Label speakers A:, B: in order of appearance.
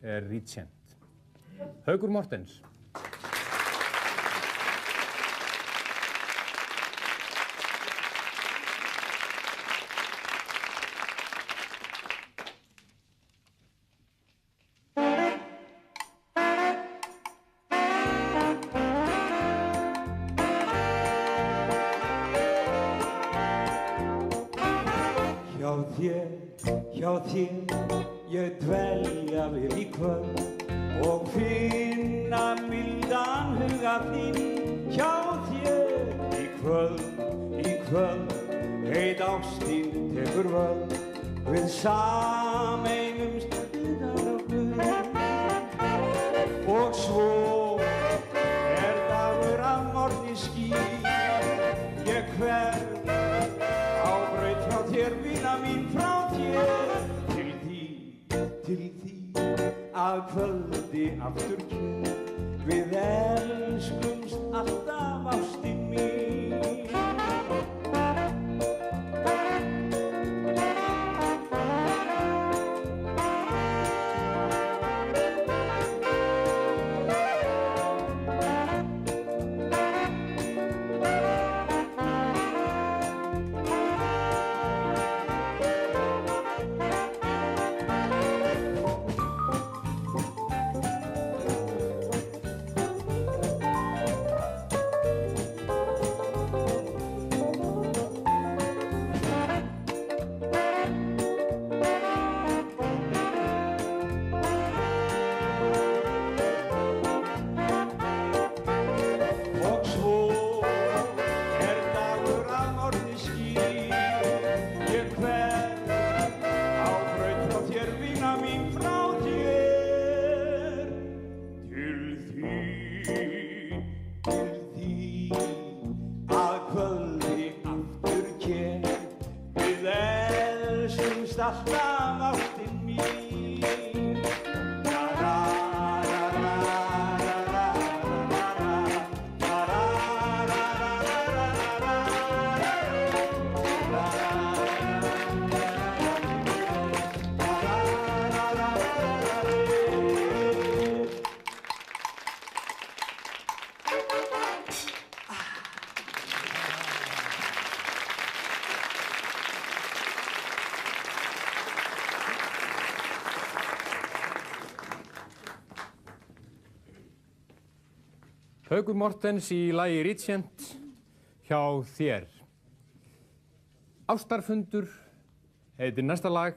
A: er Regent. Haukur Mortens.
B: Hjá þér ég dvelja vil í kvöld og finna mildan huga þinn. Hjá þér í kvöld, heit ástin tekur völd, við sameinumst utan á Guð. Og svo dagur af morgni skýr, ég hverf á braut frá þér, vina mín, frá þér til því að kvöldi aftur kemur, við elskumst alltaf ástin mín.
A: Haukur Mortens í lagi Regent, hjá þér. Ástarfundur heitir næsta lag.